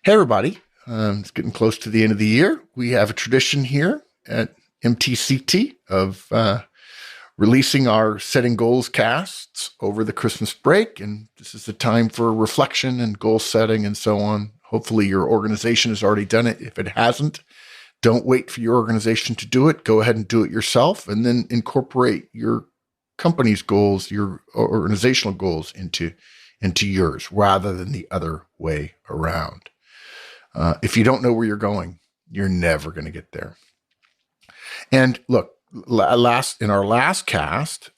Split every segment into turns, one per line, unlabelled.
Hey, everybody. It's getting close to the end of the year. We have a tradition here at MTCT of releasing our Setting Goals casts over the Christmas break. And this is a time for reflection and goal setting and so on. Hopefully, your organization has already done it. If it hasn't, don't wait for your organization to do it. Go ahead and do it yourself and then incorporate your company's goals, your organizational goals into yours rather than the other way around. If you don't know where you're going, you're never going to get there. And look, in our last cast,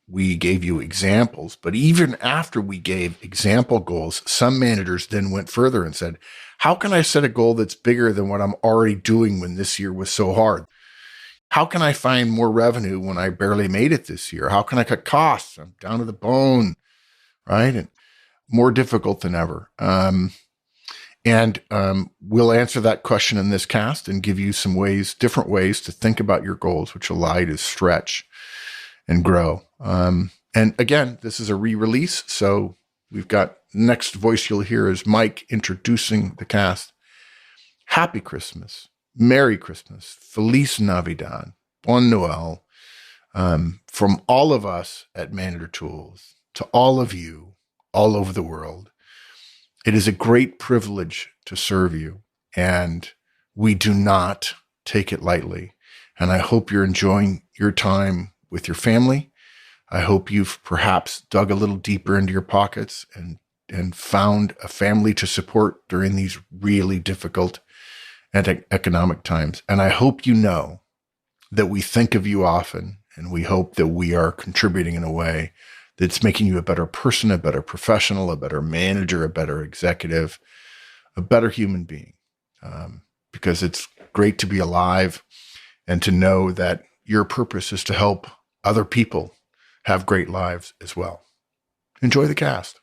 we gave you examples, but even after we gave example goals, some managers then went further and said, how can I set a goal that's bigger than what I'm already doing when this year was so hard? How can I find more revenue when I barely made it this year? How can I cut costs? I'm down to the bone, right? And more difficult than ever. And we'll answer that question in this cast and give you some different ways to think about your goals, which allow you to stretch and grow. And again, this is a re-release. So we've got next voice you'll hear is Mike introducing the cast. Happy Christmas. Merry Christmas. Feliz Navidad. Bon Noel. From all of us at Manager Tools to all of you all over the world. It is a great privilege to serve you, and we do not take it lightly. And I hope you're enjoying your time with your family. I hope you've perhaps dug a little deeper into your pockets and found a family to support during these really difficult and economic times. And I hope you know that we think of you often, and we hope that we are contributing in a way that's making you a better person, a better professional, a better manager, a better executive, a better human being. Because it's great to be alive and to know that your purpose is to help other people have great lives as well. Enjoy the cast.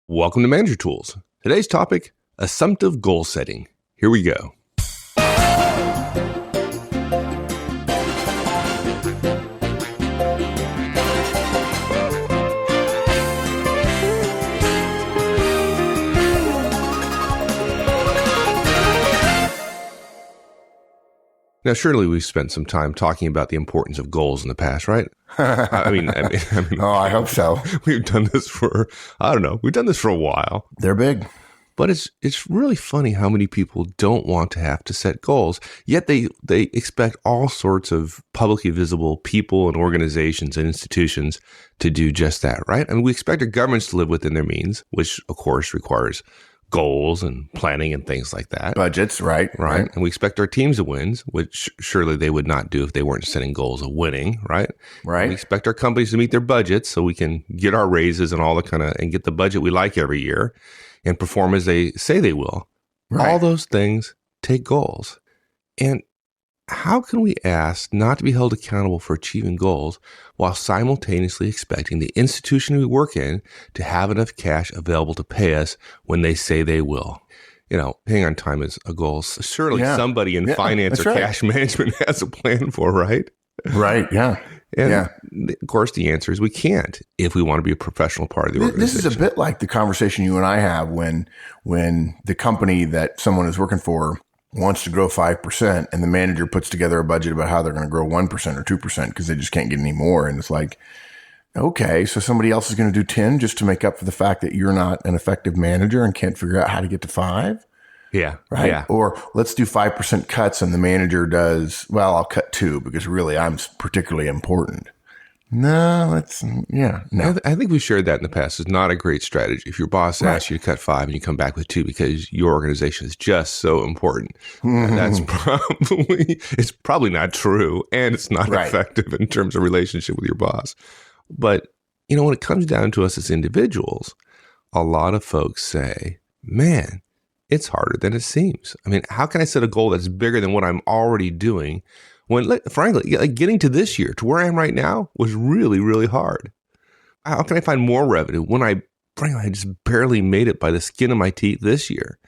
Welcome to Manager Tools. Today's topic, assumptive goal setting. Here we go. Now, surely we've spent some time talking about the importance of goals in the past, right? I mean,
Oh, I hope so.
We've done this for a while.
They're big.
But it's really funny how many people don't want to have to set goals, yet they expect all sorts of publicly visible people and organizations and institutions to do just that, right? I mean, we expect our governments to live within their means, which of course requires goals and planning and things like that.
Budgets, right.
And we expect our teams to win, which surely they would not do if they weren't setting goals of winning, right?
Right.
We expect our companies to meet their budgets so we can get our raises and all the and get the budget we like every year and perform as they say they will. Right. All those things take goals. And how can we ask not to be held accountable for achieving goals while simultaneously expecting the institution we work in to have enough cash available to pay us when they say they will? You know, paying on time is a goal. Surely somebody in finance or cash management has a plan for, right?
Right, yeah.
And of course, the answer is we can't if we want to be a professional part of the organization.
This is a bit like the conversation you and I have when the company that someone is working for wants to grow 5% and the manager puts together a budget about how they're going to grow 1% or 2% because they just can't get any more. And it's like, okay, so somebody else is going to do 10 just to make up for the fact that you're not an effective manager and can't figure out how to get to 5.
Yeah.
Right.
Yeah.
Or let's do 5% cuts and the manager does, well, I'll cut 2 because really I'm particularly important. No.
I think we shared that in the past. It's not a great strategy. If your boss asks you to cut 5 and you come back with 2 because your organization is just so important, that's probably not true, and it's not effective in terms of relationship with your boss. But, when it comes down to us as individuals, a lot of folks say, man, it's harder than it seems. I mean, how can I set a goal that's bigger than what I'm already doing? When, frankly, getting to this year, to where I am right now, was really, really hard. How can I find more revenue when I just barely made it by the skin of my teeth this year?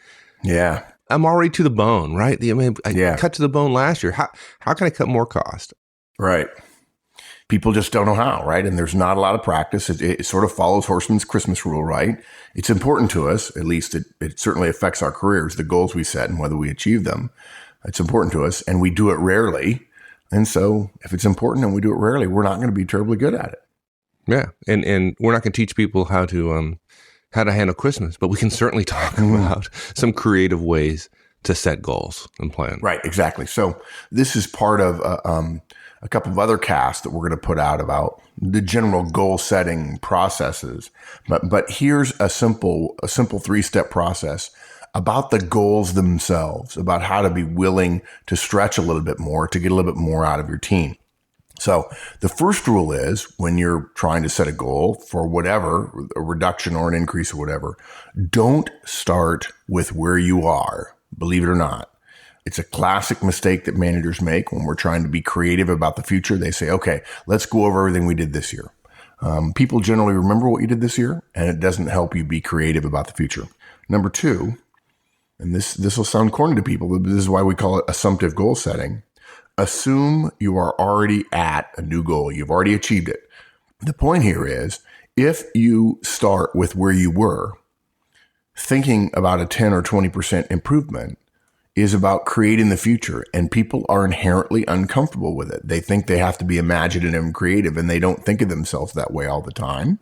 Yeah.
I'm already to the bone, right? I cut to the bone last year. How can I cut more cost?
Right.
People just don't know how, right? And there's not a lot of practice. It sort of follows Horstman's Christmas rule, right? It's important to us, at least it certainly affects our careers, the goals we set and whether we achieve them. It's important to us, and we do it rarely. And so if it's important and we do it rarely, we're not going to be terribly good at it.
Yeah. And we're not going to teach people how to handle Christmas, but we can certainly talk about some creative ways to set goals and plan.
Right, exactly. So this is part of a couple of other casts that we're going to put out about the general goal setting processes. But here's a simple 3-step process about the goals themselves, about how to be willing to stretch a little bit more, to get a little bit more out of your team. So the first rule is when you're trying to set a goal for whatever, a reduction or an increase or whatever, don't start with where you are, believe it or not. It's a classic mistake that managers make when we're trying to be creative about the future. They say, okay, let's go over everything we did this year. People generally remember what you did this year, and it doesn't help you be creative about the future. Number 2, and this will sound corny to people, but this is why we call it assumptive goal setting. Assume you are already at a new goal. You've already achieved it. The point here is, if you start with where you were, thinking about a 10 or 20% improvement is about creating the future, and people are inherently uncomfortable with it. They think they have to be imaginative and creative, and they don't think of themselves that way all the time.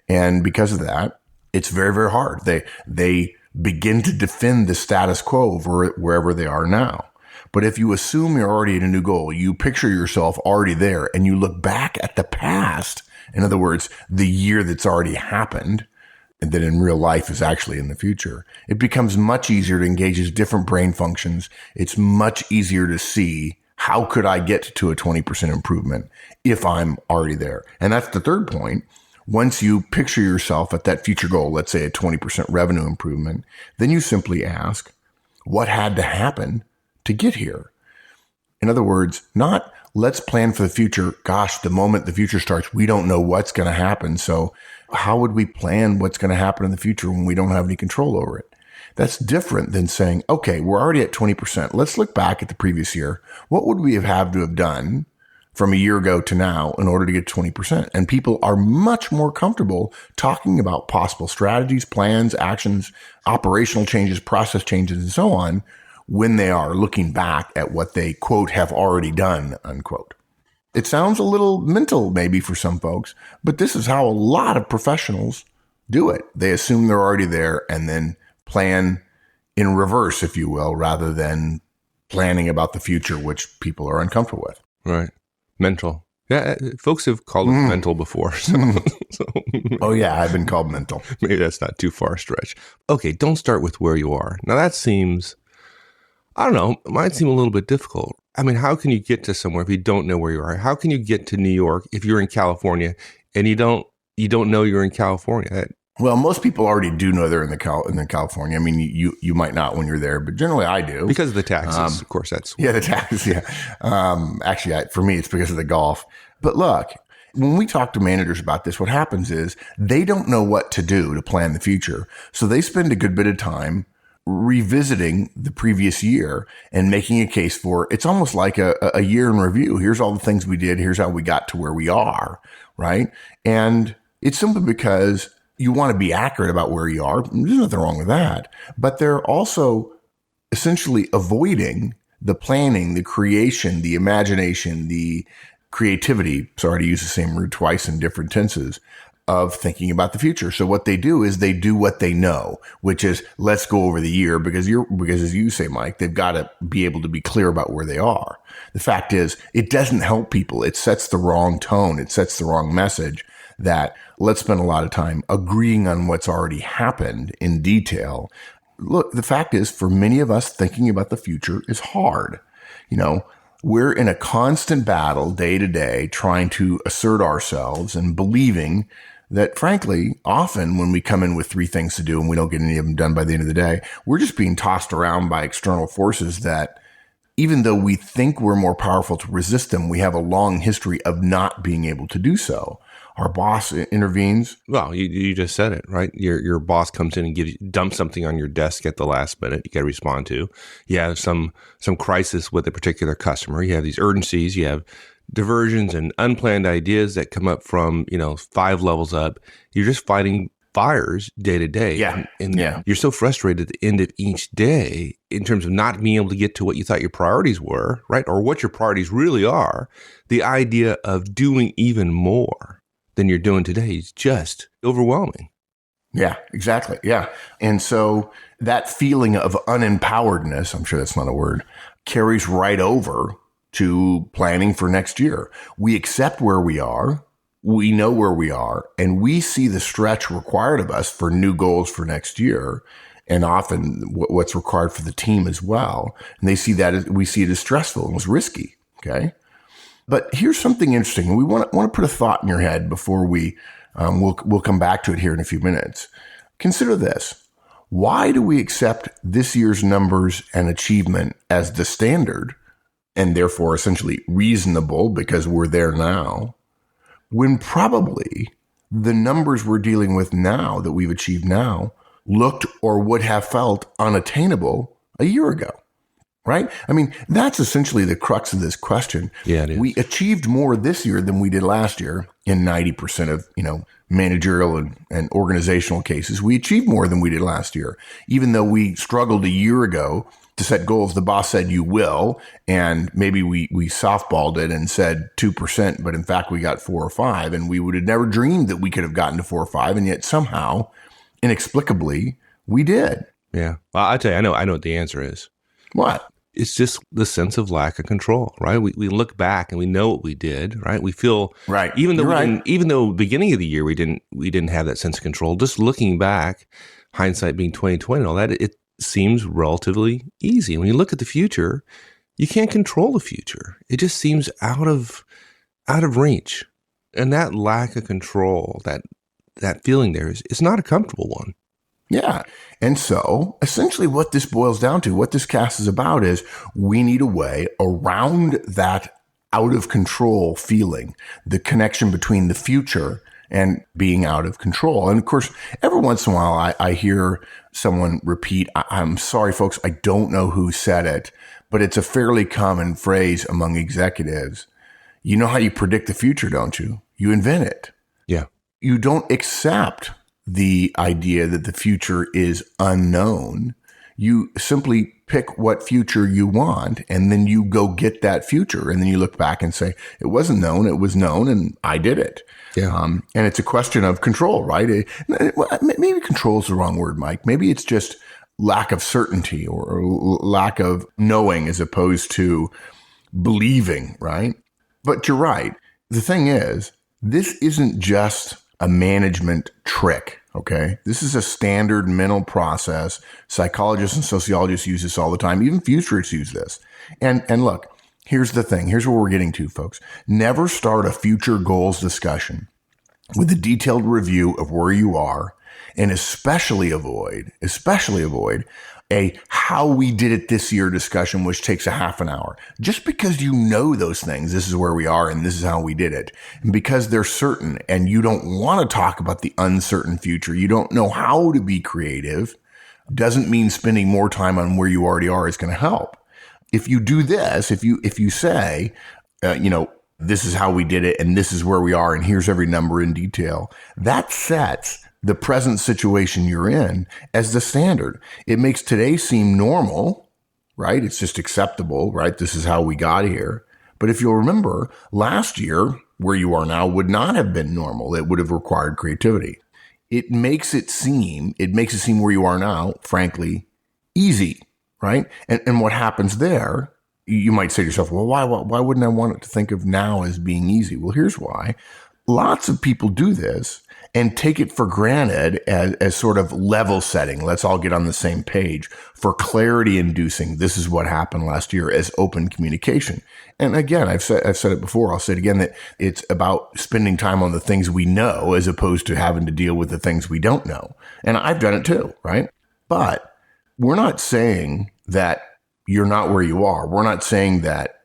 And because of that, it's very, very hard. They begin to defend the status quo wherever they are now. But if you assume you're already at a new goal, you picture yourself already there, and you look back at the past, in other words, the year that's already happened, and that in real life is actually in the future, it becomes much easier to engage as different brain functions. It's much easier to see, how could I get to a 20% improvement if I'm already there? And that's the third point. Once you picture yourself at that future goal, let's say a 20% revenue improvement, then you simply ask, what had to happen to get here? In other words, not let's plan for the future. Gosh, the moment the future starts, we don't know what's going to happen. So how would we plan what's going to happen in the future when we don't have any control over it? That's different than saying, okay, we're already at 20%. Let's look back at the previous year. What would we have had to have done from a year ago to now in order to get 20%? And people are much more comfortable talking about possible strategies, plans, actions, operational changes, process changes, and so on when they are looking back at what they, quote, have already done, unquote. It sounds a little mental maybe for some folks, but this is how a lot of professionals do it. They assume they're already there and then plan in reverse, if you will, rather than planning about the future, which people are uncomfortable with.
Right. Mental. Yeah, folks have called it mental before. So.
Oh, yeah, I've been called mental.
Maybe that's not too far a stretch. Okay, don't start with where you are. Now that seems, I don't know, it might seem a little bit difficult. I mean, how can you get to somewhere if you don't know where you are? How can you get to New York if you're in California and you don't know you're in California?
Well, most people already do know they're in California. I mean, you might not when you're there, but generally I do.
Because of the taxes, of course.
Yeah, the taxes, yeah. Actually, for me, it's because of the golf. But look, when we talk to managers about this, what happens is they don't know what to do to plan the future. So they spend a good bit of time revisiting the previous year and making a case for, it's almost like a year in review. Here's all the things we did. Here's how we got to where we are, right? And it's simply because you want to be accurate about where you are. There's nothing wrong with that. But they're also essentially avoiding the planning, the creation, the imagination, the creativity. Sorry to use the same word twice in different tenses, of thinking about the future. So what they do is they do what they know, which is let's go over the year because as you say, Mike, they've got to be able to be clear about where they are. The fact is it doesn't help people. It sets the wrong tone. It sets the wrong message that let's spend a lot of time agreeing on what's already happened in detail. Look, the fact is for many of us, thinking about the future is hard. We're in a constant battle day to day, trying to assert ourselves and believing that, frankly, often when we come in with 3 things to do and we don't get any of them done by the end of the day, we're just being tossed around by external forces that, even though we think we're more powerful to resist them, we have a long history of not being able to do so. Our boss intervenes.
Well, you just said it, right? Your boss comes in and dumps something on your desk at the last minute. You got to respond to. You have some crisis with a particular customer. You have these urgencies. You have diversions and unplanned ideas that come up from, 5 levels up. You're just fighting fires day to day.
Yeah.
And you're so frustrated at the end of each day in terms of not being able to get to what you thought your priorities were, right? Or what your priorities really are. The idea of doing even more than you're doing today is just overwhelming.
Yeah, exactly. Yeah. And so that feeling of unempoweredness, I'm sure that's not a word, carries right over to planning for next year. We accept where we are. We know where we are, and we see the stretch required of us for new goals for next year, and often what's required for the team as well. And they see that we see it as stressful and was risky. Okay. But here's something interesting. We want to put a thought in your head before we'll come back to it here in a few minutes. Consider this. Why do we accept this year's numbers and achievement as the standard and therefore essentially reasonable because we're there now, when probably the numbers we're dealing with now that we've achieved now looked or would have felt unattainable a year ago, right? I mean, that's essentially the crux of this question.
Yeah, it is.
We achieved more this year than we did last year in 90% of, managerial and organizational cases. We achieved more than we did last year, even though we struggled a year ago to set goals. The boss said you will, and maybe we softballed it and said 2%, but in fact we got 4 or 5, and we would have never dreamed that we could have gotten to 4 or 5, and yet somehow, inexplicably, we did.
Yeah. Well, I tell you, I know what the answer is.
What?
It's just the sense of lack of control, right? We look back and we know what we did, right? We feel
right.
Even though
You're
even though beginning of the year we didn't have that sense of control. Just looking back, hindsight being 20/20 and all that, it seems relatively easy. When you look at the future, you can't control the future. It just seems out of reach. And that lack of control, that feeling there is not a comfortable one.
Yeah. And so essentially what this boils down to, what this cast is about is we need a way around that out of control feeling, the connection between the future and being out of control. And of course, every once in a while, I hear someone repeat, I'm sorry, folks, I don't know who said it, but it's a fairly common phrase among executives. You know how you predict the future, don't you? You invent it.
Yeah.
You don't accept the idea that the future is unknown. You simply pick what future you want, and then you go get that future. And then you look back and say, it wasn't known, it was known, and I did it.
Yeah.
And it's a question of control, right? Maybe control is the wrong word, Mike. Maybe it's just lack of certainty or lack of knowing as opposed to believing, right? But you're right. The thing is, this isn't just a management trick, okay? This is a standard mental process. Psychologists and sociologists use this all the time. Even futurists use this. And look, here's the thing. Here's where we're getting to, folks. Never start a future goals discussion with a detailed review of where you are, and especially avoid a how we did it this year discussion, which takes a half an hour. Just because you know those things, this is where we are and this is how we did it. And because they're certain and you don't want to talk about the uncertain future, you don't know how to be creative, doesn't mean spending more time on where you already are is going to help. If you do this, if you say, this is how we did it and this is where we are and here's every number in detail, that sets the present situation you're in as the standard. It makes today seem normal, right? It's just acceptable, right? This is how we got here. But if you'll remember, last year, where you are now would not have been normal. It would have required creativity. It makes it seem where you are now, frankly, easy, right? And what happens there, you might say to yourself, well, why wouldn't I want it to think of now as being easy? Well, here's why. Lots of people do this and take it for granted as sort of level setting. Let's all get on the same page for clarity inducing. This is what happened last year as open communication. And again, I've said it before. I'll say it again, that it's about spending time on the things we know as opposed to having to deal with the things we don't know. And I've done it too, right? But we're not saying that you're not where you are. We're not saying that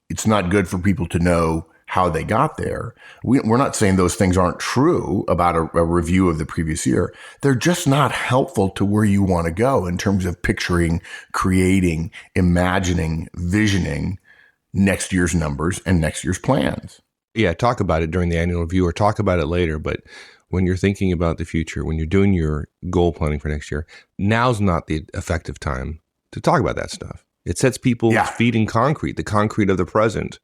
it's not good for people to know how they got there. We're not saying those things aren't true about a review of the previous year. They're just not helpful to where you want to go in terms of picturing, creating, imagining, visioning next year's numbers and next year's plans.
Yeah, talk about it during the annual review or talk about it later. But when you're thinking about the future, when you're doing your goal planning for next year, now's not the effective time to talk about that stuff. It sets people's feet in concrete, the concrete of the present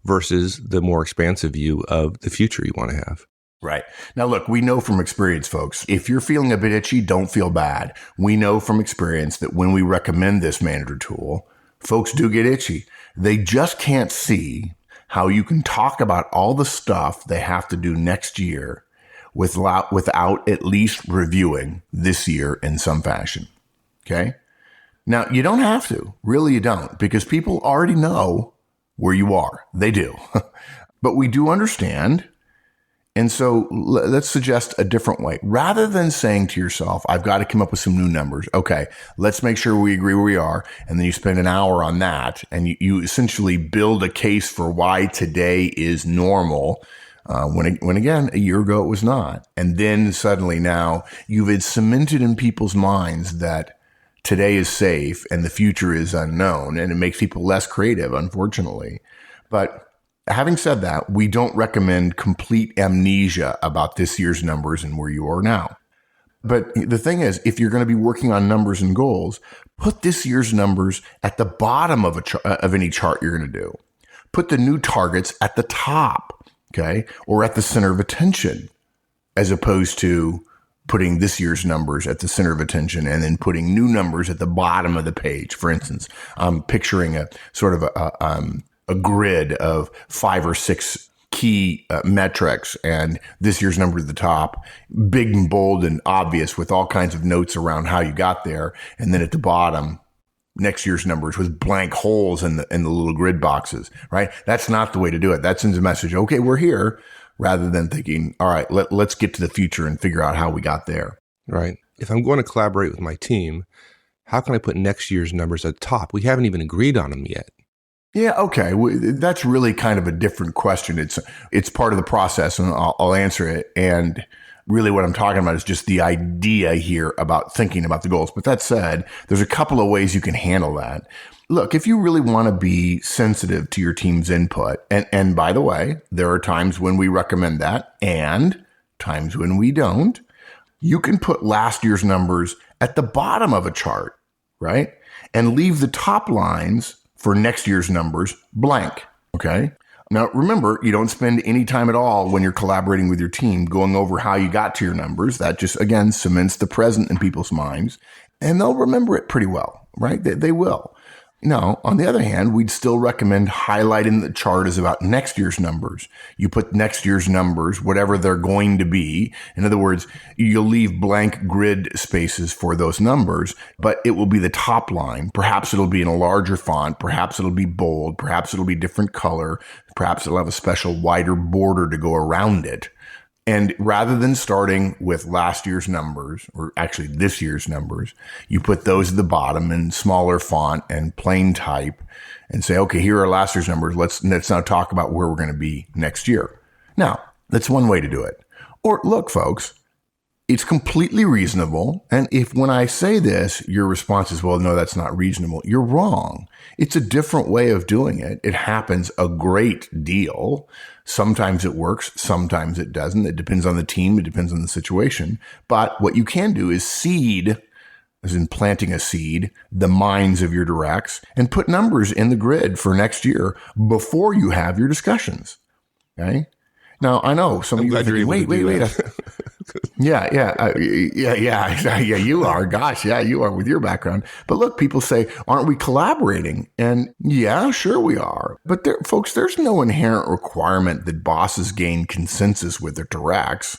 versus the more expansive view of the future you want to have.
Right. Now, look, we know from experience, folks, if you're feeling a bit itchy, don't feel bad. We know from experience that when we recommend this manager tool, folks do get itchy. They just can't see how you can talk about all the stuff they have to do next year without at least reviewing this year in some fashion. Okay. Now, you don't have to. Really, you don't, because people already know where you are. They do. But we do understand. And so let's suggest a different way. Rather than saying to yourself, I've got to come up with some new numbers. Okay, let's make sure we agree where we are. And then you spend an hour on that. And you essentially build a case for why today is normal. When again, a year ago it was not. And then suddenly now you've cemented in people's minds that today is safe and the future is unknown. And it makes people less creative, unfortunately. But having said that, we don't recommend complete amnesia about this year's numbers and where you are now. But the thing is, if you're going to be working on numbers and goals, put this year's numbers at the bottom of any chart you're going to do. Put the new targets at the top, okay, or at the center of attention, as opposed to putting this year's numbers at the center of attention and then putting new numbers at the bottom of the page. For instance, I'm picturing a sort of a grid of 5 or 6 key metrics, and this year's number at the top, big and bold and obvious with all kinds of notes around how you got there. And then at the bottom, next year's numbers with blank holes in the little grid boxes, right? That's not the way to do it. That sends a message, okay, we're here, rather than thinking, all right, let's get to the future and figure out how we got there.
Right. If I'm going to collaborate with my team, how can I put next year's numbers at the top? We haven't even agreed on them yet.
Yeah, okay. That's really kind of a different question. It's part of the process, and I'll answer it. And really what I'm talking about is just the idea here about thinking about the goals. But that said, there's a couple of ways you can handle that. Look, if you really want to be sensitive to your team's input, and by the way, there are times when we recommend that and times when we don't, you can put last year's numbers at the bottom of a chart, right? And leave the top lines for next year's numbers blank, okay? Now, remember, you don't spend any time at all when you're collaborating with your team going over how you got to your numbers. That just, again, cements the present in people's minds, and they'll remember it pretty well, right? They will. Now, on the other hand, we'd still recommend highlighting the chart as about next year's numbers. You put next year's numbers, whatever they're going to be. In other words, you'll leave blank grid spaces for those numbers, but it will be the top line. Perhaps it'll be in a larger font. Perhaps it'll be bold. Perhaps it'll be different color. Perhaps it'll have a special wider border to go around it. And rather than starting with last year's numbers, or actually this year's numbers, you put those at the bottom in smaller font and plain type and say, okay, here are last year's numbers. Let's now talk about where we're going to be next year. Now, that's one way to do it. Or look, folks, it's completely reasonable. And if when I say this, your response is, well, no, that's not reasonable, you're wrong. It's a different way of doing it. It happens a great deal. Sometimes it works. Sometimes it doesn't. It depends on the team. It depends on the situation. But what you can do is seed, as in planting a seed, the minds of your directs and put numbers in the grid for next year before you have your discussions. Okay. Now, I know some of you are thinking, wait. Yeah, you are. Gosh, yeah, you are with your background. But look, people say, aren't we collaborating? And yeah, sure we are. But folks, there's no inherent requirement that bosses gain consensus with their directs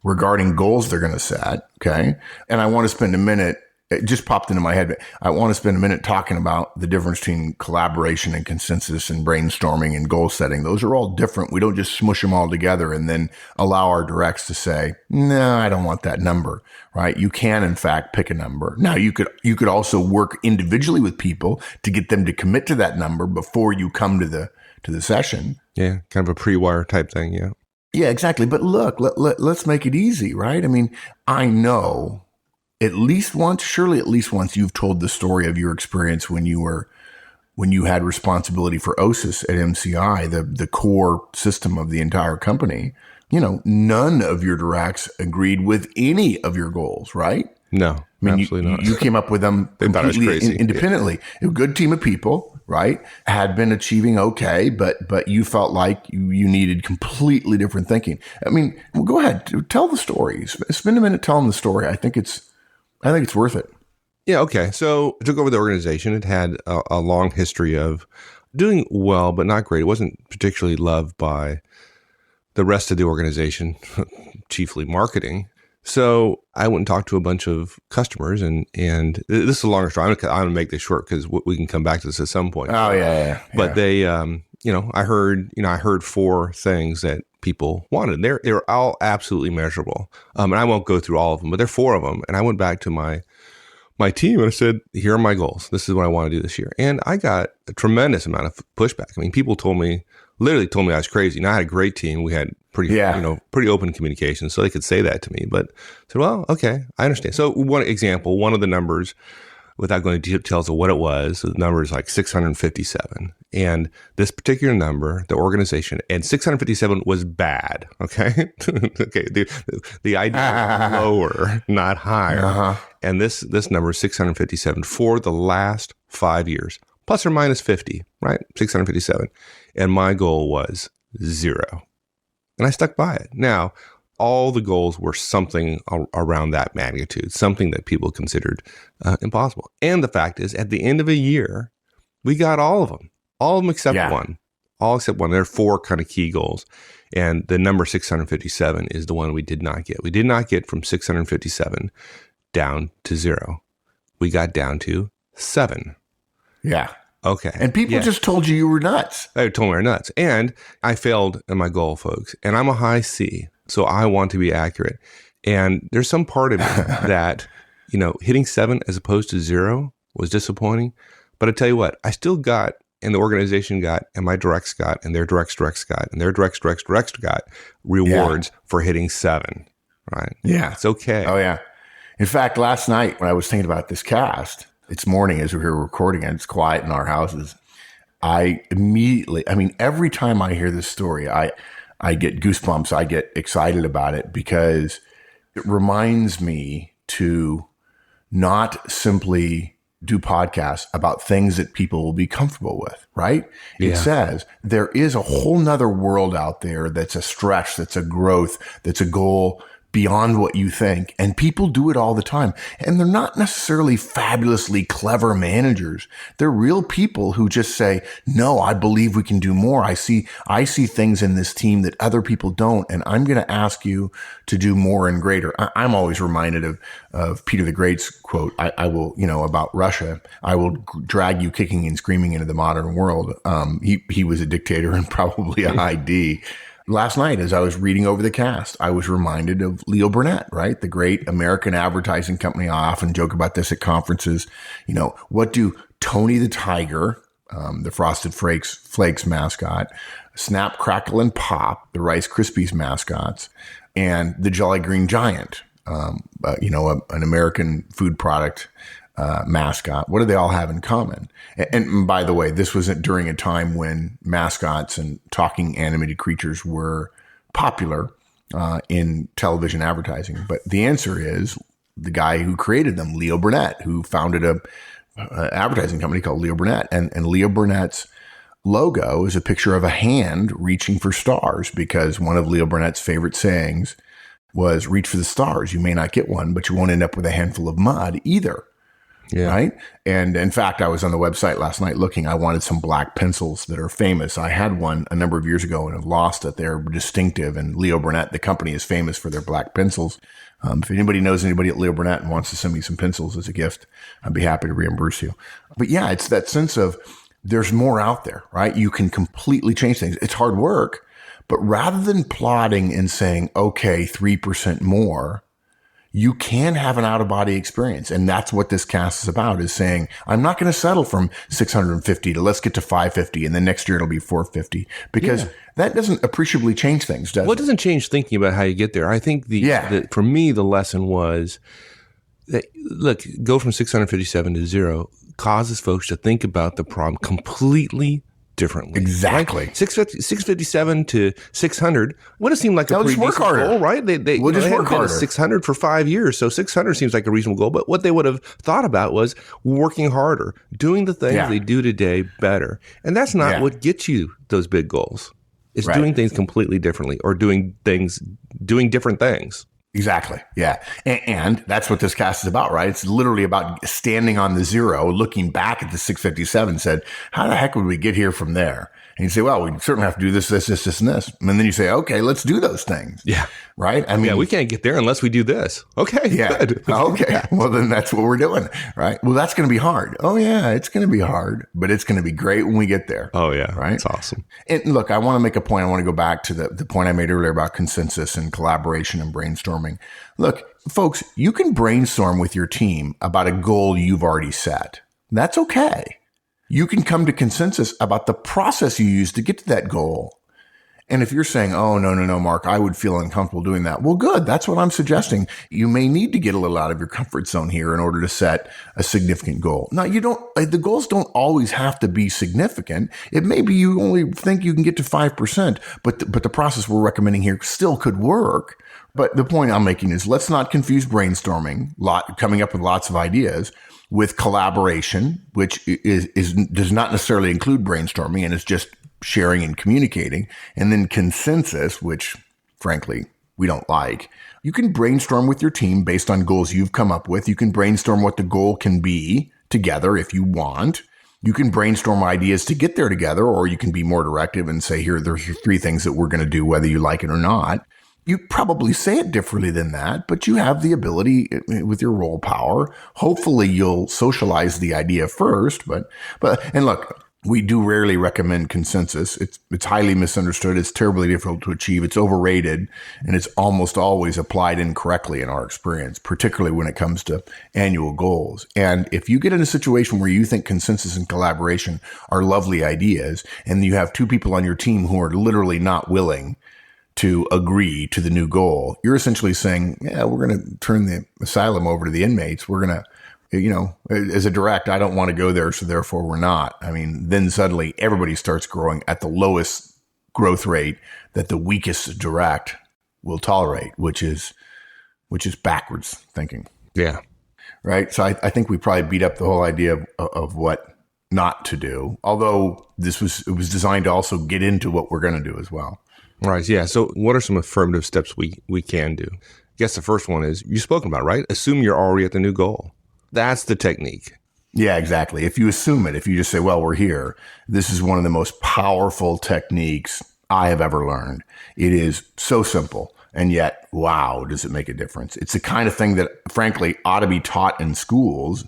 regarding goals they're going to set. Okay. And I want to spend a minute. It just popped into my head. But I want to spend a minute talking about the difference between collaboration and consensus and brainstorming and goal setting. Those are all different. We don't just smush them all together and then allow our directs to say, no, I don't want that number, right? You can, in fact, pick a number. Now, you could also work individually with people to get them to commit to that number before you come to the session.
Yeah, kind of a pre-wire type thing, yeah.
Yeah, exactly. But look, let's make it easy, right? I mean, I know surely at least once you've told the story of your experience when you were when you had responsibility for OSIS at MCI, the core system of the entire company, none of your directs agreed with any of your goals, right?
No,
I mean,
absolutely not.
You came up with them
They thought it was
completely
crazy.
independently. A good team of people, right? Had been achieving okay, but you felt like you needed completely different thinking. I mean, well, go ahead, tell the story. Spend a minute telling the story. I think it's worth it.
Yeah, okay. So I took over the organization. It had a long history of doing well, but not great. It wasn't particularly loved by the rest of the organization, chiefly marketing. So I went and talked to a bunch of customers, and this is a longer story. I'm going to make this short because we can come back to this at some point.
Oh, yeah.
But they, I heard 4 things that people wanted. They're all absolutely measurable. And I won't go through all of them, but there are 4 of them. And I went back to my team and I said, here are my goals. This is what I want to do this year. And I got a tremendous amount of pushback. I mean, people literally told me I was crazy. And I had a great team. We had pretty open communication, so they could say that to me. But I said, well, okay, I understand. So one example, one of the numbers, without going into details of what it was, the number is like 657. And this particular number, the organization, and 657 was bad. Okay. Okay. The idea is lower, not higher. Uh-huh. And this number is 657 for the last 5 years, plus or minus 50, right? 657. And my goal was 0. And I stuck by it. Now, all the goals were something around that magnitude, something that people considered impossible. And the fact is, at the end of a year, we got all of them except one. All except one. There are 4 kind of key goals. And the number 657 is the one we did not get. We did not get from 657 down to 0. We got down to 7.
Yeah.
Okay.
And people just told you were nuts.
They told me we were nuts. And I failed in my goal, folks. And I'm a high C, so I want to be accurate. And there's some part of me that, hitting 7 as opposed to 0 was disappointing. But I tell you what, I still got, and the organization got, and my directs got, and their directs got, and their directs got rewards for hitting 7. Right?
Yeah.
It's okay.
Oh, yeah. In fact, last night when I was thinking about this cast, it's morning as we were recording and it's quiet in our houses. Every time I hear this story, I get goosebumps. I get excited about it because it reminds me to not simply do podcasts about things that people will be comfortable with, right? Yeah. It says there is a whole nother world out there that's a stretch, that's a growth, that's a goal beyond what you think. And people do it all the time. And they're not necessarily fabulously clever managers. They're real people who just say, no, I believe we can do more. I see things in this team that other people don't. And I'm going to ask you to do more and greater. I'm always reminded of Peter the Great's quote. I will, about Russia, I will drag you kicking and screaming into the modern world. He was a dictator and probably a high D. Last night, as I was reading over the cast, I was reminded of Leo Burnett, right? The great American advertising company. I often joke about this at conferences. What do Tony the Tiger, the Frosted Flakes mascot, Snap, Crackle, and Pop, the Rice Krispies mascots, and the Jolly Green Giant, an American food product mascot. What do they all have in common? And by the way, this wasn't during a time when mascots and talking animated creatures were popular in television advertising. But the answer is the guy who created them, Leo Burnett, who founded a advertising company called Leo Burnett. And Leo Burnett's logo is a picture of a hand reaching for stars, because one of Leo Burnett's favorite sayings was, reach for the stars. You may not get one, but you won't end up with a handful of mud either. Yeah. Right. And in fact, I was on the website last night looking. I wanted some black pencils that are famous. I had one a number of years ago and have lost it. They're distinctive. And Leo Burnett, the company, is famous for their black pencils. If anybody knows anybody at Leo Burnett and wants to send me some pencils as a gift, I'd be happy to reimburse you. But yeah, it's that sense of there's more out there, right? You can completely change things. It's hard work, but rather than plotting and saying, okay, 3% more, you can have an out-of-body experience. And that's what this cast is about, is saying, I'm not going to settle from 650 to let's get to 550. And then next year it'll be 450, because that doesn't appreciably change things, does it?
Well, it doesn't change thinking about how you get there. I think for me, the lesson was, Look, go from 657 to 0 causes folks to think about the problem completely differently.
Exactly.
Right? 657 to 600 would have seemed like a pretty decent goal, right?
We'll just work harder.
600 for 5 years, so 600 seems like a reasonable goal. But what they would have thought about was working harder, doing the things they do today better. And that's not what gets you those big goals. It's doing things completely differently or doing different things.
Exactly. Yeah. And that's what this cast is about, right? It's literally about standing on the 0, looking back at the 657, said, how the heck would we get here from there? And you say, well, we certainly have to do this, and this. And then you say, okay, let's do those things.
Yeah.
Right? I mean,
we can't get there unless we do this. Okay.
Yeah.
Good.
Okay. Well, then that's what we're doing. Right. Well, that's going to be hard. Oh, yeah. It's going to be hard, but it's going to be great when we get there.
Oh, yeah.
Right.
It's awesome.
And look, I want to make a point. I want to go back to the point I made earlier about consensus and collaboration and brainstorming. Look, folks, you can brainstorm with your team about a goal you've already set. That's okay. You can come to consensus about the process you use to get to that goal. And if you're saying, oh, no, Mark, I would feel uncomfortable doing that. Well, good. That's what I'm suggesting. You may need to get a little out of your comfort zone here in order to set a significant goal. Now, the goals don't always have to be significant. It may be you only think you can get to 5%, but the process we're recommending here still could work. But the point I'm making is let's not confuse brainstorming, coming up with lots of ideas, with collaboration, which does not necessarily include brainstorming and is just sharing and communicating, and then consensus, which frankly we don't like. You can brainstorm with your team based on goals you've come up with. You can brainstorm what the goal can be together if you want. You can brainstorm ideas to get there together, or you can be more directive and say, here, there's 3 things that we're going to do, whether you like it or not. You probably say it differently than that, but you have the ability with your role power. Hopefully you'll socialize the idea first, and look, we do rarely recommend consensus. It's highly misunderstood. It's terribly difficult to achieve. It's overrated, and it's almost always applied incorrectly in our experience, particularly when it comes to annual goals. And if you get in a situation where you think consensus and collaboration are lovely ideas, and you have 2 people on your team who are literally not willing to agree to the new goal, you're essentially saying, yeah, we're going to turn the asylum over to the inmates. We're going to, as a direct, I don't want to go there, so therefore we're not. I mean, then suddenly everybody starts growing at the lowest growth rate that the weakest direct will tolerate, which is backwards thinking.
Yeah.
Right. So I think we probably beat up the whole idea of what not to do, although it was designed to also get into what we're going to do as well.
Right. Yeah. So what are some affirmative steps we can do? I guess the first one is you've spoken about, right? Assume you're already at the new goal. That's the technique.
Yeah, exactly. If you assume it, if you just say, well, we're here, this is one of the most powerful techniques I have ever learned. It is so simple. And yet, wow, does it make a difference? It's the kind of thing that, frankly, ought to be taught in schools,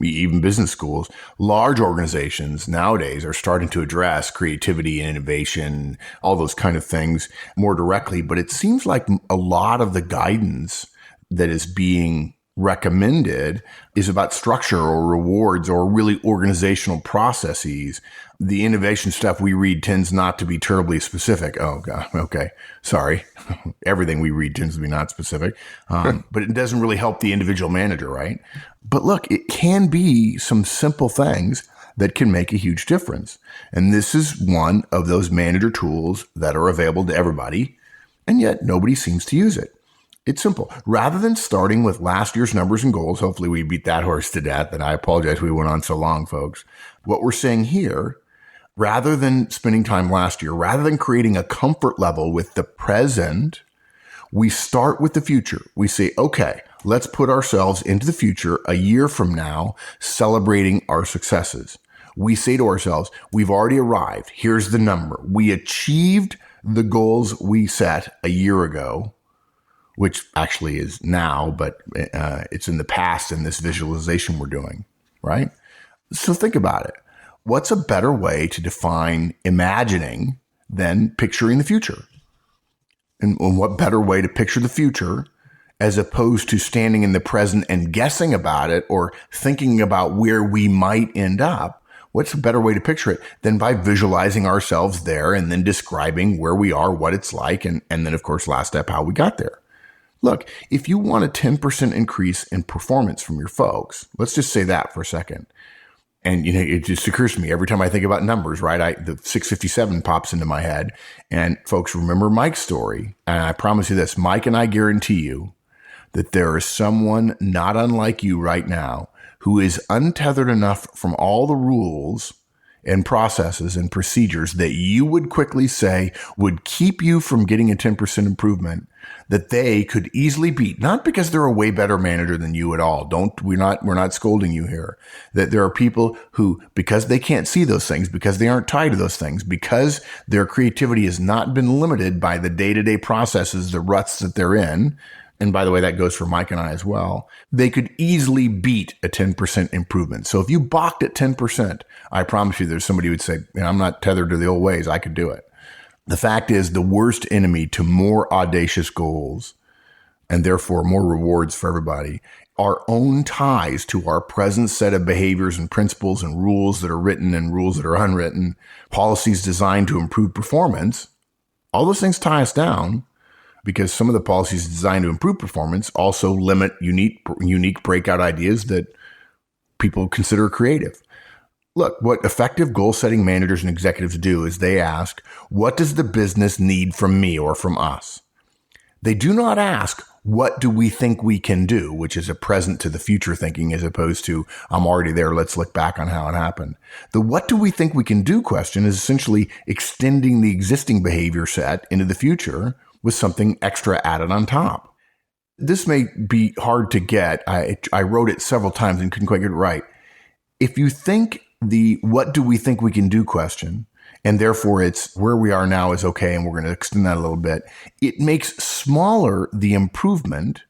even business schools. Large organizations nowadays are starting to address creativity and innovation, all those kind of things more directly. But it seems like a lot of the guidance that is being recommended is about structure or rewards or really organizational processes. The innovation stuff we read tends not to be terribly specific. Oh, God. Okay. Sorry. Everything we read tends to be not specific. But it doesn't really help the individual manager, right? But look, it can be some simple things that can make a huge difference. And this is one of those manager tools that are available to everybody, and yet nobody seems to use it. It's simple. Rather than starting with last year's numbers and goals, hopefully we beat that horse to death, and I apologize we went on so long, folks. What we're saying here, rather than spending time last year, rather than creating a comfort level with the present, we start with the future. We say, okay, let's put ourselves into the future a year from now, celebrating our successes. We say to ourselves, we've already arrived. Here's the number. We achieved the goals we set a year ago, which actually is now, but it's in the past in this visualization we're doing, right? So think about it. What's a better way to define imagining than picturing the future? And what better way to picture the future as opposed to standing in the present and guessing about it or thinking about where we might end up? What's a better way to picture it than by visualizing ourselves there and then describing where we are, what it's like, and then, of course, last step, how we got there? Look, if you want a 10% increase in performance from your folks, let's just say that for a second. And, it just occurs to me every time I think about numbers, right? The 657 pops into my head. And folks, remember Mike's story. And I promise you this, Mike and I guarantee you that there is someone not unlike you right now who is untethered enough from all the rules and processes and procedures that you would quickly say would keep you from getting a 10% improvement that they could easily beat, not because they're a way better manager than you at all. We're not scolding you here. That there are people who, because they can't see those things, because they aren't tied to those things, because their creativity has not been limited by the day-to-day processes, the ruts that they're in. And by the way, that goes for Mike and I as well. They could easily beat a 10% improvement. So if you balked at 10%, I promise you there's somebody who would say, I'm not tethered to the old ways. I could do it. The fact is, the worst enemy to more audacious goals, and therefore more rewards for everybody, our own ties to our present set of behaviors and principles and rules that are written and rules that are unwritten, policies designed to improve performance. All those things tie us down, because some of the policies designed to improve performance also limit unique breakout ideas that people consider creative. Look, what effective goal-setting managers and executives do is they ask, what does the business need from me or from us? They do not ask, what do we think we can do, which is a present to the future thinking as opposed to, I'm already there, let's look back on how it happened. The what do we think we can do question is essentially extending the existing behavior set into the future with something extra added on top. This may be hard to get. I wrote it several times and couldn't quite get it right. If you think the what do we think we can do question, and therefore it's where we are now is okay, and we're going to extend that a little bit, it makes smaller the improvement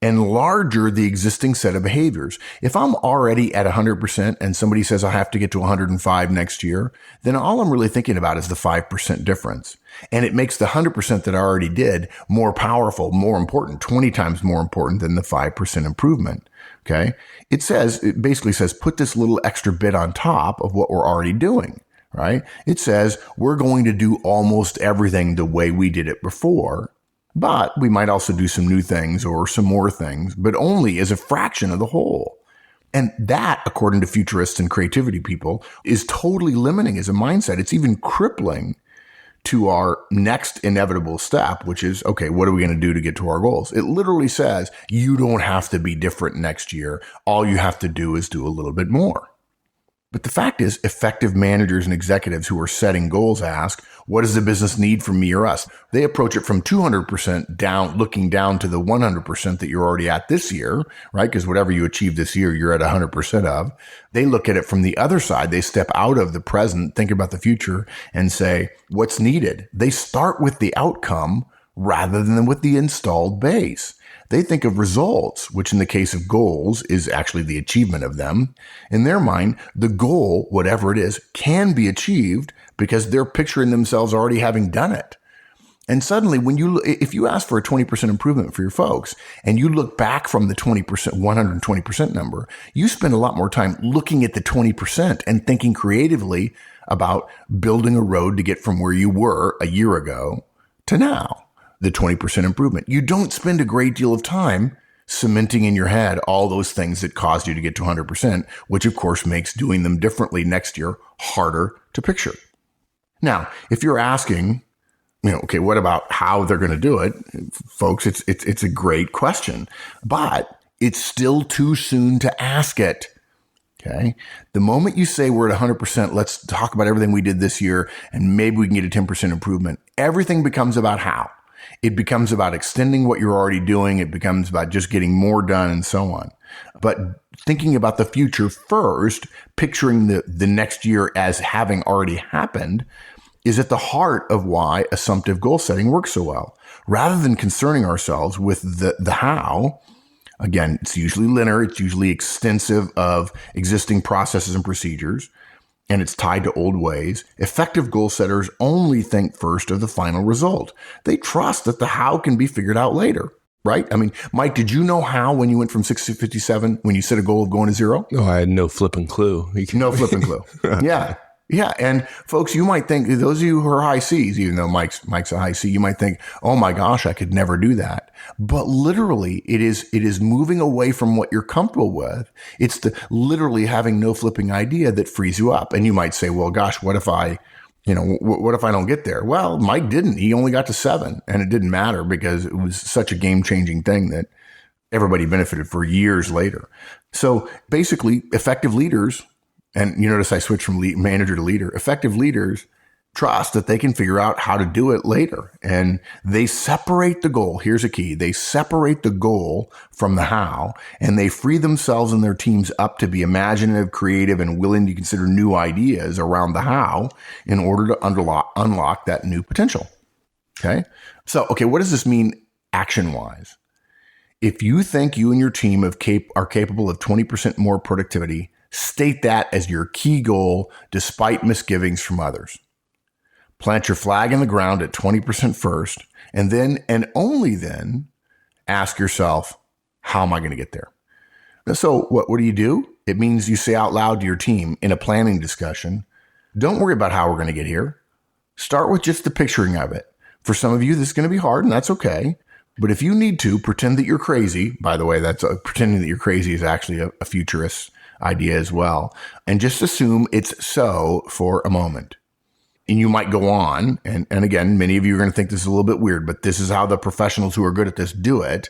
and larger the existing set of behaviors. If I'm already at 100% and somebody says I have to get to 105 next year, then all I'm really thinking about is the 5% difference. And it makes the 100% that I already did more powerful, more important, 20 times more important than the 5% improvement. Okay. It basically says, put this little extra bit on top of what we're already doing, right? It says we're going to do almost everything the way we did it before, but we might also do some new things or some more things, but only as a fraction of the whole. And that, according to futurists and creativity people, is totally limiting as a mindset. It's even crippling to our next inevitable step, which is, okay, what are we going to do to get to our goals? It literally says you don't have to be different next year. All you have to do is do a little bit more. But the fact is, effective managers and executives who are setting goals ask, what does the business need from me or us? They approach it from 200% down, looking down to the 100% that you're already at this year, right? Because whatever you achieve this year, you're at 100% of. They look at it from the other side. They step out of the present, think about the future, and say, what's needed? They start with the outcome rather than with the installed base. They think of results, which in the case of goals is actually the achievement of them. In their mind, the goal, whatever it is, can be achieved because they're picturing themselves already having done it. And suddenly, if you ask for a 20% improvement for your folks and you look back from the 20%, 120% number, you spend a lot more time looking at the 20% and thinking creatively about building a road to get from where you were a year ago to now. The 20% improvement. You don't spend a great deal of time cementing in your head all those things that caused you to get to 100%, which of course makes doing them differently next year harder to picture. Now, if you're asking, okay, what about how they're going to do it? Folks, it's a great question, but it's still too soon to ask it. Okay. The moment you say we're at 100%, let's talk about everything we did this year and maybe we can get a 10% improvement. Everything becomes about how. It becomes about extending what you're already doing. It becomes about just getting more done and so on. But thinking about the future first, picturing the next year as having already happened, is at the heart of why assumptive goal setting works so well. Rather than concerning ourselves with the how, again, it's usually linear, it's usually extensive of existing processes and procedures, and it's tied to old ways. Effective goal setters only think first of the final result. They trust that the how can be figured out later, right? I mean, Mike, did you know how when you went from 6 to 57, when you set a goal of going to 0?
No, I had no flipping clue.
No flipping clue. Yeah. Yeah. And folks, you might think, those of you who are high C's, even though Mike's a high C, you might think, oh my gosh, I could never do that. But literally it is moving away from what you're comfortable with. It's the literally having no flipping idea that frees you up. And you might say, well, gosh, what if I don't get there? Well, Mike didn't. He only got to 7, and it didn't matter because it was such a game-changing thing that everybody benefited for years later. So basically, effective leaders, and you notice I switched from manager to leader, effective leaders trust that they can figure out how to do it later. And they separate the goal. Here's a key. They separate the goal from the how, and they free themselves and their teams up to be imaginative, creative, and willing to consider new ideas around the how in order to unlock that new potential. Okay. So, what does this mean action-wise? If you think you and your team are capable of 20% more productivity, state that as your key goal despite misgivings from others. Plant your flag in the ground at 20% first, and then, and only then, ask yourself, how am I going to get there? So what do? It means you say out loud to your team in a planning discussion, don't worry about how we're going to get here. Start with just the picturing of it. For some of you, this is going to be hard, and that's okay. But if you need to, pretend that you're crazy. By the way, pretending that you're crazy is actually a futurist idea as well. And just assume it's so for a moment. And you might go on, and again, many of you are going to think this is a little bit weird, but this is how the professionals who are good at this do it.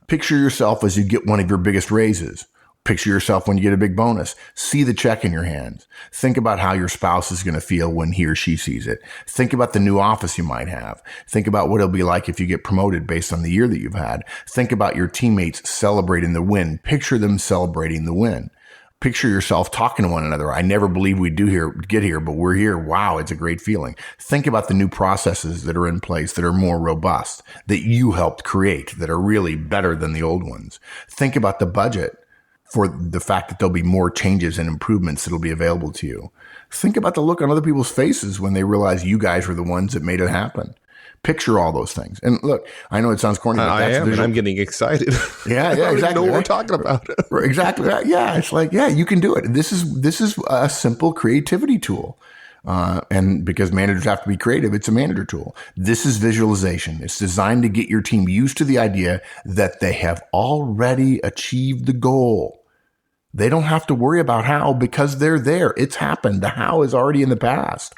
Picture yourself as you get one of your biggest raises. Picture yourself when you get a big bonus. See the check in your hands. Think about how your spouse is going to feel when he or she sees it. Think about the new office you might have. Think about what it'll be like if you get promoted based on the year that you've had. Think about your teammates celebrating the win. Picture them celebrating the win. Picture yourself talking to one another. I never believed we'd get here, but we're here. Wow, it's a great feeling. Think about the new processes that are in place that are more robust, that you helped create, that are really better than the old ones. Think about the budget for the fact that there'll be more changes and improvements that'll be available to you. Think about the look on other people's faces when they realize you guys were the ones that made it happen. Picture all those things. And look, I know it sounds corny, but
I'm getting excited.
Yeah,
I don't
exactly.
even know what we're talking about.
Exactly. Yeah, it's like, yeah, you can do it. This is a simple creativity tool. And because managers have to be creative, it's a manager tool. This is visualization. It's designed to get your team used to the idea that they have already achieved the goal. They don't have to worry about how because they're there. It's happened. The how is already in the past.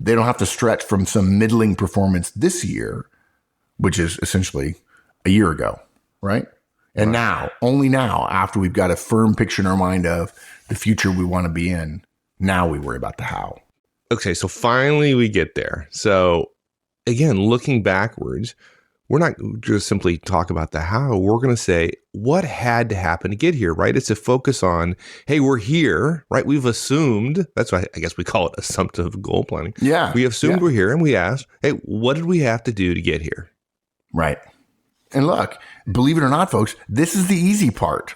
They don't have to stretch from some middling performance this year, which is essentially a year ago, right? And now, only now, after we've got a firm picture in our mind of the future we want to be in, now we worry about the how.
Okay, so finally we get there. So again, looking backwards, we're not just simply talk about the how. We're going to say what had to happen to get here, right? It's a focus on, hey, we're here, right? We've assumed, that's why I guess we call it assumptive goal planning.
Yeah.
We assumed we're here and we asked, hey, what did we have to do to get here?
Right. And look, believe it or not, folks, this is the easy part.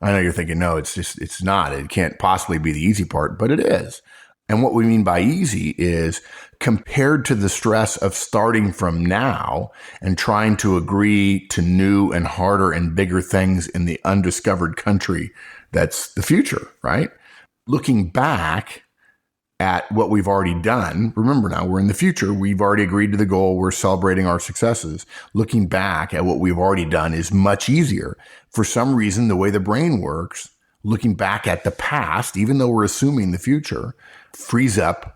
I know you're thinking, no, it's not. It can't possibly be the easy part, but it is. And what we mean by easy is compared to the stress of starting from now and trying to agree to new and harder and bigger things in the undiscovered country that's the future, right? Looking back at what we've already done, remember now we're in the future. We've already agreed to the goal. We're celebrating our successes. Looking back at what we've already done is much easier. For some reason, the way the brain works, looking back at the past, even though we're assuming the future, frees up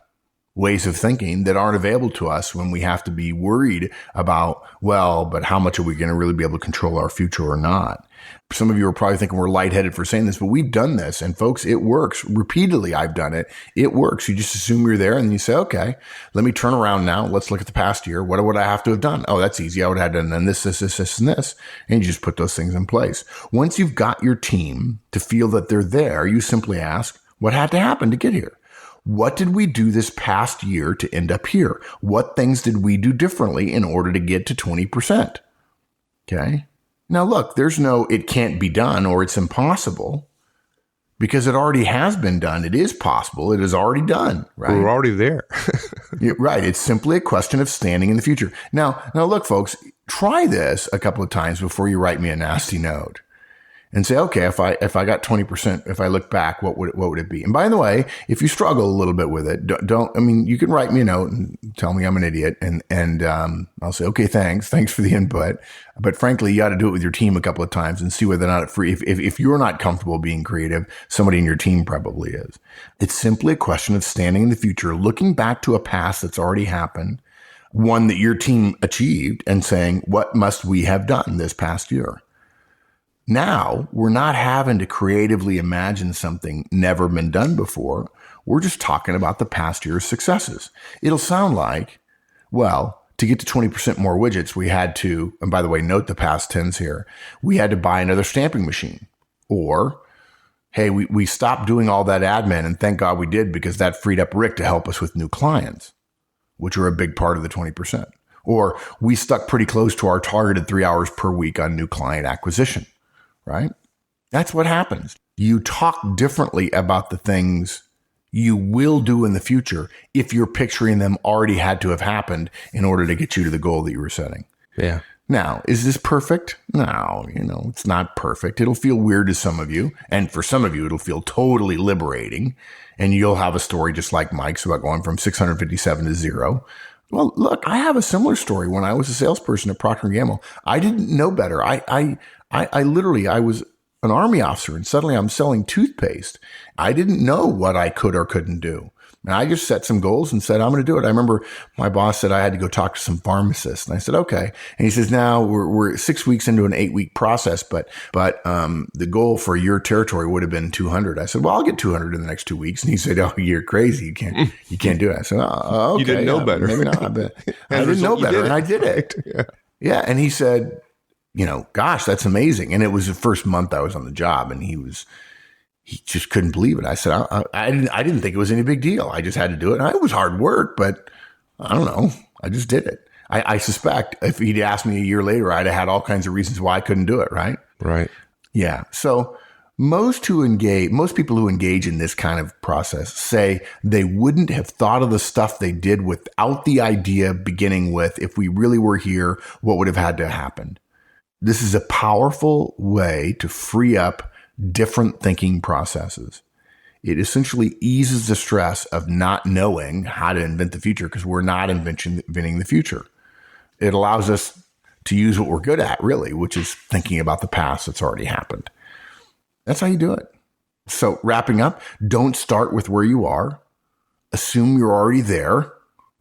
ways of thinking that aren't available to us when we have to be worried about, well, but how much are we going to really be able to control our future or not? Some of you are probably thinking we're lightheaded for saying this, but we've done this. And folks, it works. Repeatedly, I've done it. It works. You just assume you're there and then you say, okay, let me turn around now. Let's look at the past year. What would I have to have done? Oh, that's easy. I would have done this, and this. And you just put those things in place. Once you've got your team to feel that they're there, you simply ask, what had to happen to get here? What did we do this past year to end up here? What things did we do differently in order to get to 20%? Okay. Now look, there's no, it can't be done or it's impossible because it already has been done. It is possible. It is already done, right?
We're already there.
Right. It's simply a question of standing in the future. Now look, folks, try this a couple of times before you write me a nasty note. and say, okay, if I got 20%, if I look back, what would it be? And by the way, if you struggle a little bit with it, you can write me a note and tell me I'm an idiot, and I'll say, okay, thanks for the input. But frankly, you got to do it with your team a couple of times and see whether or not if you're not comfortable being creative, somebody in your team probably is. It's simply a question of standing in the future, looking back to a past that's already happened, one that your team achieved, and saying, what must we have done this past year? Now, we're not having to creatively imagine something never been done before. We're just talking about the past year's successes. It'll sound like, well, to get to 20% more widgets, we had to, and by the way, note the past tense here, we had to buy another stamping machine. Or, hey, we stopped doing all that admin, and thank God we did, because that freed up Rick to help us with new clients, which are a big part of the 20%. Or we stuck pretty close to our targeted 3 hours per week on new client acquisition. Right? That's what happens. You talk differently about the things you will do in the future if you're picturing them already had to have happened in order to get you to the goal that you were setting.
Yeah.
Now, is this perfect? No, it's not perfect. It'll feel weird to some of you. And for some of you, it'll feel totally liberating. And you'll have a story just like Mike's about going from 657 to 0. Well, look, I have a similar story. When I was a salesperson at Procter & Gamble, I didn't know better. I literally was an Army officer, and suddenly I'm selling toothpaste. I didn't know what I could or couldn't do. And I just set some goals and said, I'm going to do it. I remember my boss said I had to go talk to some pharmacists, and I said, okay. And he says, now we're 6 weeks into an 8-week process, but the goal for your territory would have been 200. I said, well, I'll get 200 in the next 2 weeks. And he said, oh, you're crazy. You can't do it. I said, oh, okay.
You didn't know better.
Maybe not. But I didn't know better, and I did it. Yeah. And he said, gosh, that's amazing. And it was the first month I was on the job, and he just couldn't believe it. I said, I didn't think it was any big deal. I just had to do it. And it was hard work, but I don't know. I just did it. I suspect if he'd asked me a year later, I'd have had all kinds of reasons why I couldn't do it. Right.
Right.
Yeah. So most people who engage in this kind of process say they wouldn't have thought of the stuff they did without the idea beginning with, if we really were here, what would have had to happen? This is a powerful way to free up different thinking processes. It essentially eases the stress of not knowing how to invent the future, because we're not inventing the future. It allows us to use what we're good at, really, which is thinking about the past that's already happened. That's how you do it. So wrapping up, don't start with where you are. Assume you're already there,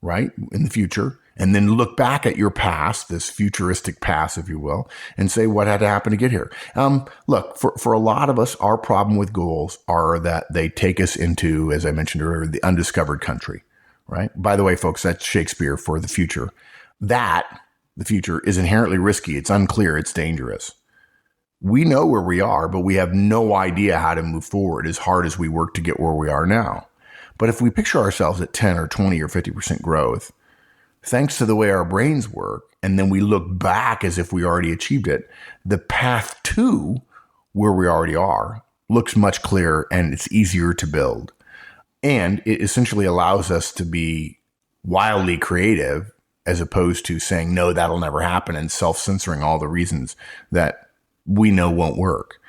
right, in the future. And then look back at your past, this futuristic past, if you will, and say what had to happen to get here. Look, for a lot of us, our problem with goals are that they take us into, as I mentioned earlier, the undiscovered country, right? By the way, folks, that's Shakespeare for the future. The future is inherently risky. It's unclear. It's dangerous. We know where we are, but we have no idea how to move forward as hard as we work to get where we are now. But if we picture ourselves at 10 or 20 or 50% growth, thanks to the way our brains work, and then we look back as if we already achieved it, the path to where we already are looks much clearer, and it's easier to build. And it essentially allows us to be wildly creative, as opposed to saying, no, that'll never happen, and self-censoring all the reasons that we know won't work.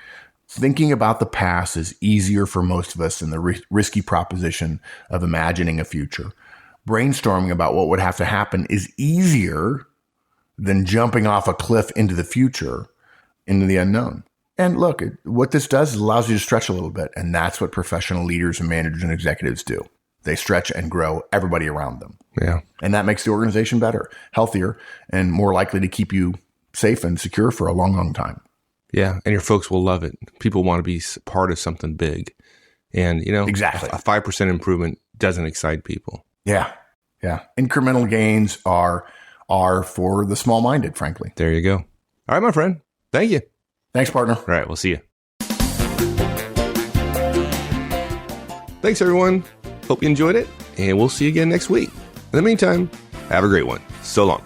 Thinking about the past is easier for most of us than the risky proposition of imagining a future. Brainstorming about what would have to happen is easier than jumping off a cliff into the future, into the unknown. And look, what this does is allows you to stretch a little bit. And that's what professional leaders and managers and executives do. They stretch and grow everybody around them.
Yeah.
And that makes the organization better, healthier, and more likely to keep you safe and secure for a long, long time.
Yeah. And your folks will love it. People want to be part of something big. And,
exactly.
A 5% improvement doesn't excite people.
Yeah. Yeah. Incremental gains are for the small-minded, frankly.
There you go. All right, my friend. Thank you.
Thanks, partner.
All right. We'll see you. Thanks, everyone. Hope you enjoyed it, and we'll see you again next week. In the meantime, have a great one. So long.